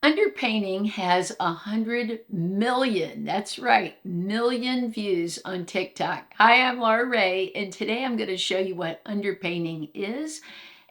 Underpainting has 100 million, that's right, million views on TikTok. Hi, I'm Laura Ray, and today I'm going to show you what underpainting is.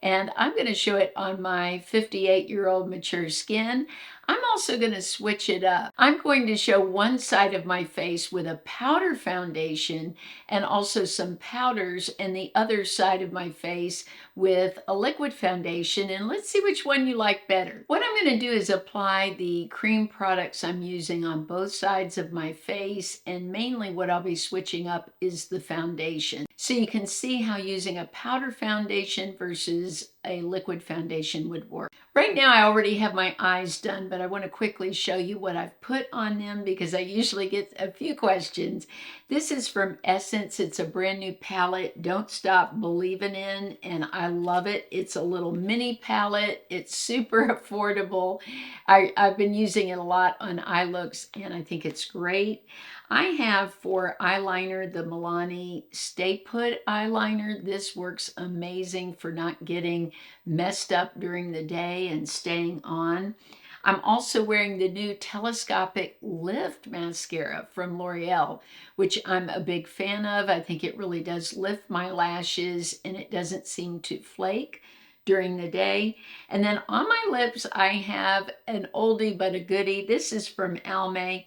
And I'm going to show it on my 58-year-old mature skin. I'm also going to switch it up. I'm going to show one side of my face with a powder foundation and also some powders, and the other side of my face with a liquid foundation, and let's see which one you like better. What I'm going to do is apply the cream products I'm using on both sides of my face, and mainly what I'll be switching up is the foundation. So you can see how using a powder foundation versus a liquid foundation would work. Right now I already have my eyes done, but I want to quickly show you what I've put on them because I usually get a few questions. This is from Essence. It's a brand new palette, Don't Stop Believin' In, and I love it. It's a little mini palette. It's super affordable. I've been using it a lot on eye looks, and I think it's great. I have for eyeliner the Milani Stay Put eyeliner. This works amazing for not getting messed up during the day and staying on. I'm also wearing the new Telescopic Lift mascara from Loreal, which I'm a big fan of. I think it really does lift my lashes and it doesn't seem to flake during the day. And then on my lips, I have an oldie but a goodie. This is from Almay.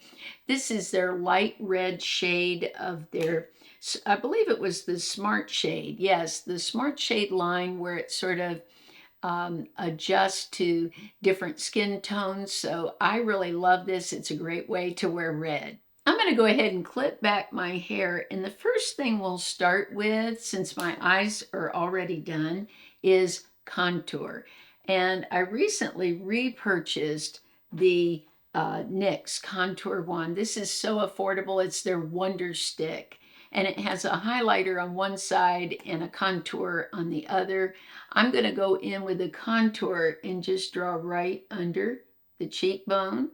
This is their light red shade of their, I believe it was the Smart Shade. Yes, the Smart Shade line where it sort of adjusts to different skin tones. So I really love this. It's a great way to wear red. I'm going to go ahead and clip back my hair. And the first thing we'll start with, since my eyes are already done, is contour. And I recently repurchased the NYX Contour Wand. This is so affordable. It's their Wonder Stick. And it has a highlighter on one side and a contour on the other. I'm going to go in with the contour and just draw right under the cheekbone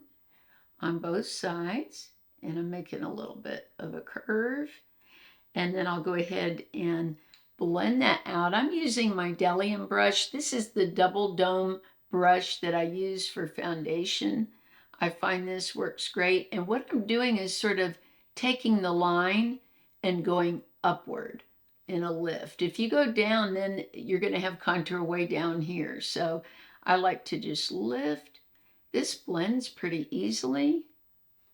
on both sides. And I'm making a little bit of a curve. And then I'll go ahead and blend that out. I'm using my Bdellium brush. This is the double dome brush that I use for foundation. I find this works great. And what I'm doing is sort of taking the line and going upward in a lift. If you go down, then you're going to have contour way down here. So I like to just lift. This blends pretty easily.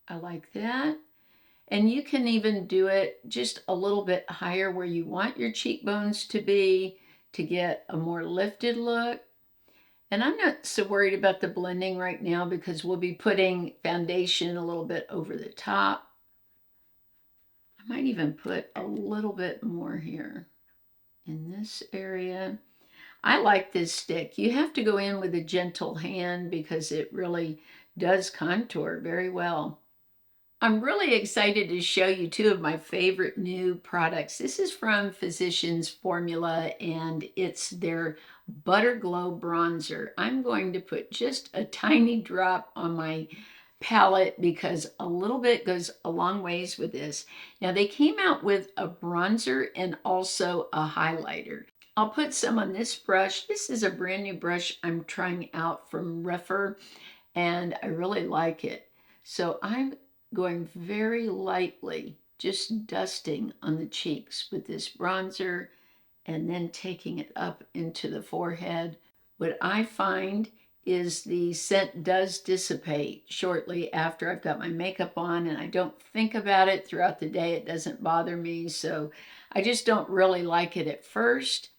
I like that. And you can even do it just a little bit higher where you want your cheekbones to be to get a more lifted look. And I'm not so worried about the blending right now because we'll be putting foundation a little bit over the top. I might even put a little bit more here in this area. I like this stick. You have to go in with a gentle hand because it really does contour very well. I'm really excited to show you two of my favorite new products. This is from Physicians Formula and it's their Butter Glow Bronzer. I'm going to put just a tiny drop on my palette because a little bit goes a long ways with this. Now they came out with a bronzer and also a highlighter. I'll put some on this brush. This is a brand new brush I'm trying out from Rephr and I really like it. So I'm going very lightly, just dusting on the cheeks with this bronzer and then taking it up into the forehead. What I find is the scent does dissipate shortly after I've got my makeup on and I don't think about it throughout the day. It doesn't bother me, so I just don't really like it at first.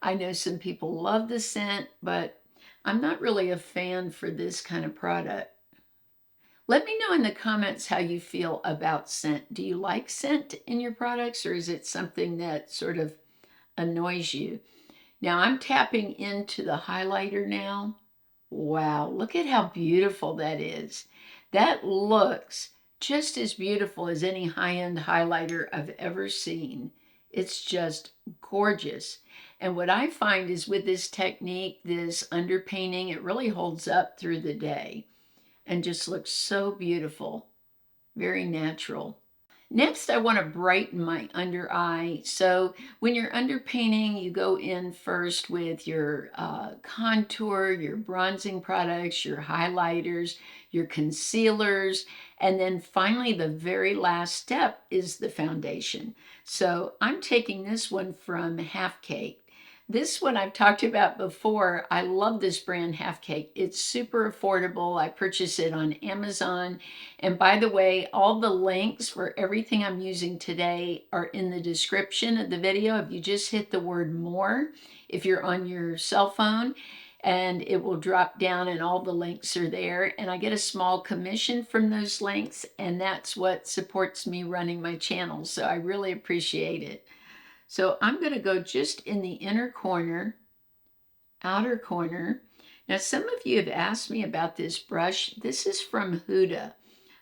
I know some people love the scent, but I'm not really a fan for this kind of product. Let me know in the comments how you feel about scent. Do you like scent in your products or is it something that sort of annoys you? Now I'm tapping into the highlighter now. Wow, look at how beautiful that is. That looks just as beautiful as any high-end highlighter I've ever seen. It's just gorgeous. And what I find is with this technique, this underpainting, it really holds up through the day and just looks so beautiful, very natural. Next, I want to brighten my under eye. So when you're underpainting, you go in first with your contour, your bronzing products, your highlighters, your concealers, and then finally the very last step is the foundation. So I'm taking this one from Half Cake. This one I've talked about before. I love this brand, Half Cake. It's super affordable. I purchased it on Amazon. And by the way, all the links for everything I'm using today are in the description of the video. If you just hit the word more, if you're on your cell phone, and it will drop down and all the links are there. And I get a small commission from those links, and that's what supports me running my channel. So I really appreciate it. So I'm going to go just in the inner corner, outer corner. Now, some of you have asked me about this brush. This is from Huda.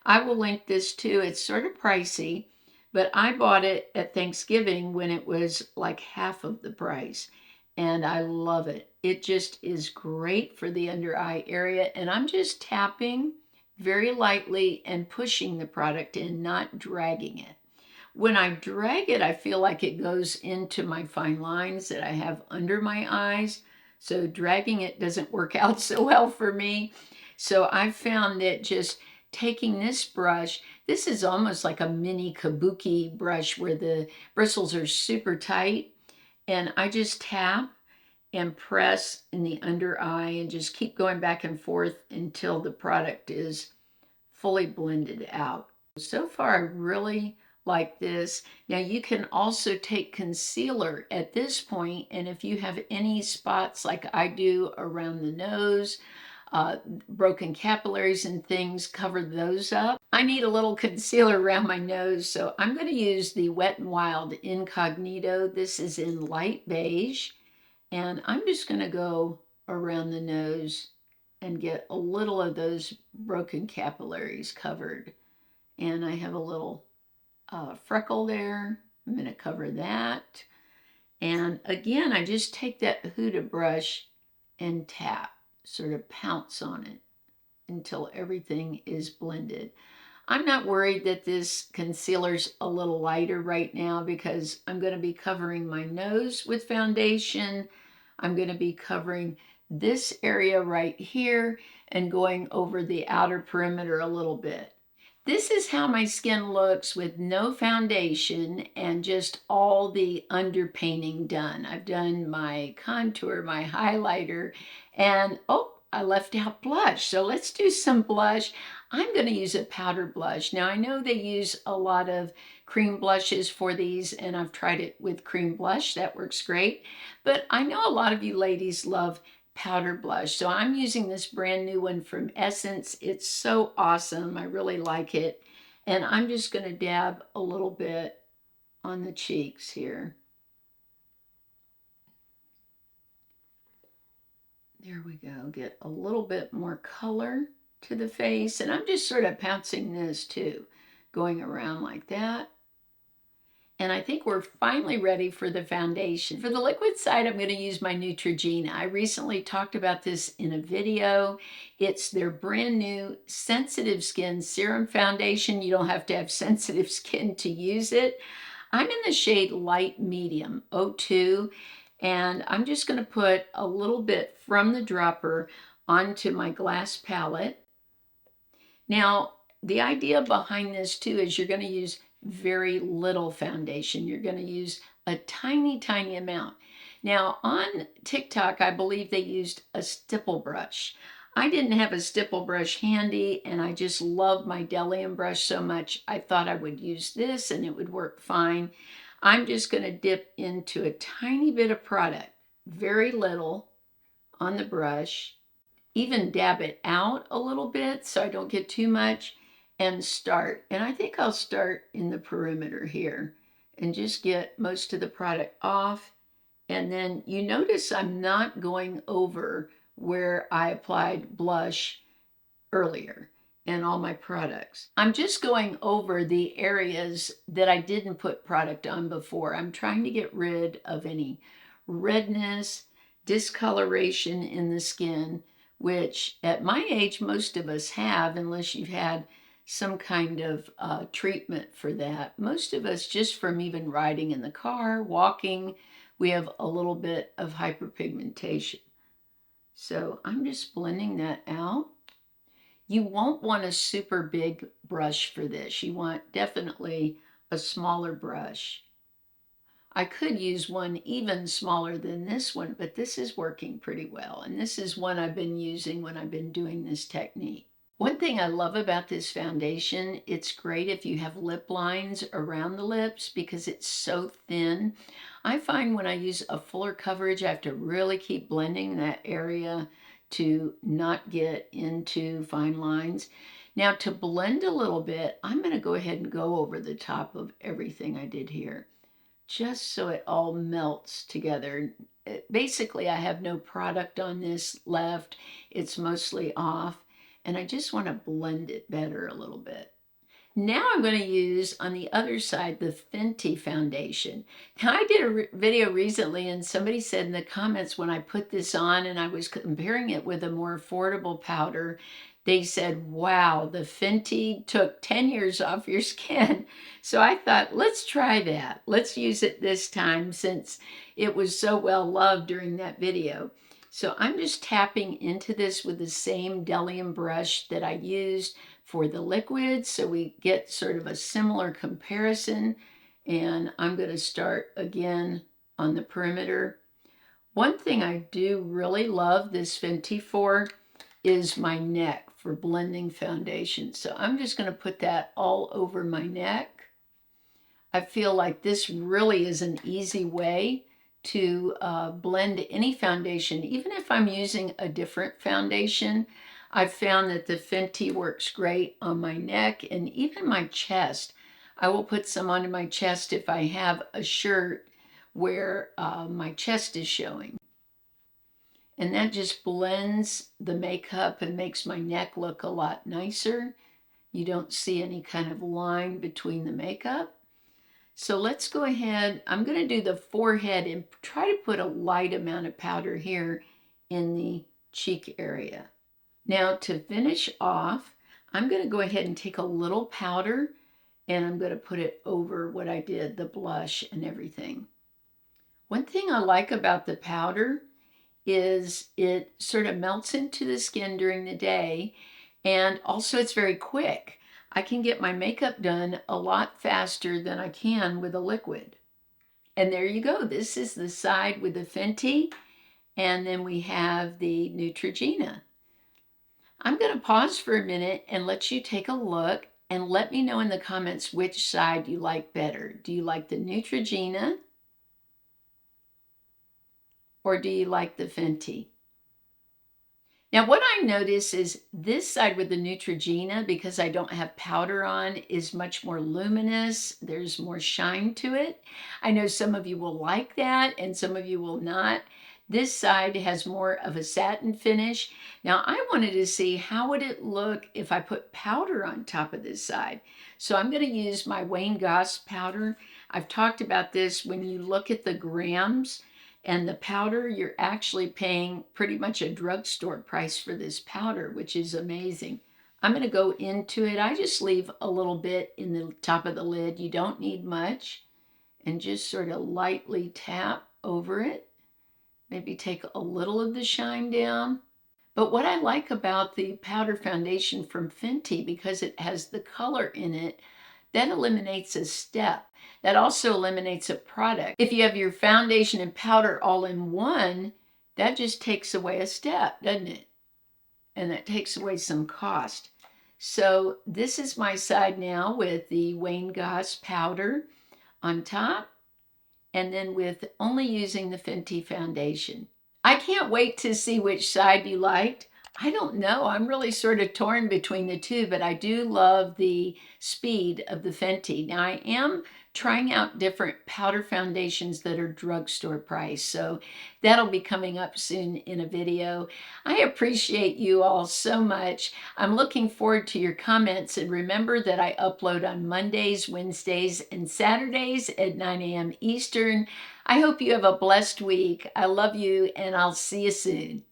I will link this too. It's sort of pricey, but I bought it at Thanksgiving when it was like half of the price. And I love it. It just is great for the under eye area. And I'm just tapping very lightly and pushing the product in, not dragging it. When I drag it, I feel like it goes into my fine lines that I have under my eyes. So dragging it doesn't work out so well for me. So I found that just taking this brush, this is almost like a mini kabuki brush where the bristles are super tight. And I just tap and press in the under eye and just keep going back and forth until the product is fully blended out. So far, I really like this. Now you can also take concealer at this point, and if you have any spots like I do around the nose, broken capillaries and things, cover those up. I need a little concealer around my nose, so I'm going to use the Wet n Wild Incognito. This is in light beige, and I'm just going to go around the nose and get a little of those broken capillaries covered. And I have a little freckle there. I'm going to cover that. And again, I just take that Huda brush and tap, sort of pounce on it until everything is blended. I'm not worried that this concealer's a little lighter right now because I'm going to be covering my nose with foundation. I'm going to be covering this area right here and going over the outer perimeter a little bit. This is how my skin looks with no foundation and just all the underpainting done. I've done my contour, my highlighter, and oh, I left out blush. So let's do some blush. I'm going to use a powder blush. Now I know they use a lot of cream blushes for these, and I've tried it with cream blush. That works great. But I know a lot of you ladies love powder blush. So I'm using this brand new one from Essence. It's so awesome. I really like it. And I'm just going to dab a little bit on the cheeks here. There we go. Get a little bit more color to the face. And I'm just sort of pouncing this too, going around like that. And I think we're finally ready for the foundation. For the liquid side, I'm going to use my Neutrogena. I recently talked about this in a video. It's their brand new sensitive skin serum foundation. You don't have to have sensitive skin to use it. I'm in the shade light medium, 02, and I'm just going to put a little bit from the dropper onto my glass palette. Now, the idea behind this too is you're going to use very little foundation. You're going to use a tiny, tiny amount. Now on TikTok, I believe they used a stipple brush. I didn't have a stipple brush handy, and I just love my Bdellium brush so much. I thought I would use this and it would work fine. I'm just going to dip into a tiny bit of product, very little on the brush, even dab it out a little bit so I don't get too much, and start. And I think I'll start in the perimeter here and just get most of the product off. And then you notice I'm not going over where I applied blush earlier in all my products. I'm just going over the areas that I didn't put product on before. I'm trying to get rid of any redness, discoloration in the skin, which at my age most of us have, unless you've had some kind of treatment for that. Most of us, just from even riding in the car, walking, we have a little bit of hyperpigmentation. So I'm just blending that out. You won't want a super big brush for this. You want definitely a smaller brush. I could use one even smaller than this one, but this is working pretty well. And this is one I've been using when I've been doing this technique. One thing I love about this foundation, it's great if you have lip lines around the lips because it's so thin. I find when I use a fuller coverage, I have to really keep blending that area to not get into fine lines. Now to blend a little bit, I'm going to go ahead and go over the top of everything I did here, just so it all melts together. Basically, I have no product on this left. It's mostly off. And I just want to blend it better a little bit. Now I'm going to use on the other side the Fenty foundation. Now I did a video recently and somebody said in the comments when I put this on and I was comparing it with a more affordable powder, they said, wow, the Fenty took 10 years off your skin. So I thought, let's try that. Let's use it this time since it was so well loved during that video. So I'm just tapping into this with the same Bdellium brush that I used for the liquid, so we get sort of a similar comparison. And I'm going to start again on the perimeter. One thing I do really love this Fenty for is my neck for blending foundation. So I'm just going to put that all over my neck. I feel like this really is an easy way to blend any foundation. Even if I'm using a different foundation, I've found that the Fenty works great on my neck and even my chest. I will put some onto my chest if I have a shirt where my chest is showing. And that just blends the makeup and makes my neck look a lot nicer. You don't see any kind of line between the makeup. So let's go ahead. I'm going to do the forehead and try to put a light amount of powder here in the cheek area. Now to finish off, I'm going to go ahead and take a little powder and I'm going to put it over what I did, the blush and everything. One thing I like about the powder is it sort of melts into the skin during the day, and also it's very quick. I can get my makeup done a lot faster than I can with a liquid. And there you go. This is the side with the Fenty, and then we have the Neutrogena. I'm going to pause for a minute and let you take a look and let me know in the comments which side you like better. Do you like the Neutrogena or do you like the Fenty? Now what I notice is this side with the Neutrogena, because I don't have powder on, is much more luminous. There's more shine to it. I know some of you will like that and some of you will not. This side has more of a satin finish. Now I wanted to see how would it look if I put powder on top of this side. So I'm going to use my Goss powder. I've talked about this. When you look at the grams and the powder, you're actually paying pretty much a drugstore price for this powder, which is amazing. I'm going to go into it. I just leave a little bit in the top of the lid. You don't need much. And just sort of lightly tap over it. Maybe take a little of the shine down. But what I like about the powder foundation from Fenty, because it has the color in it, that eliminates a step. That also eliminates a product. If you have your foundation and powder all in one, that just takes away a step, doesn't it? And that takes away some cost. So this is my side now with the Goss powder on top, and then with only using the Fenty foundation. I can't wait to see which side you liked. I don't know. I'm really sort of torn between the two, but I do love the speed of the Fenty. Now I am trying out different powder foundations that are drugstore price, so that'll be coming up soon in a video. I appreciate you all so much. I'm looking forward to your comments, and remember that I upload on Mondays, Wednesdays, and Saturdays at 9 a.m. Eastern. I hope you have a blessed week. I love you, and I'll see you soon.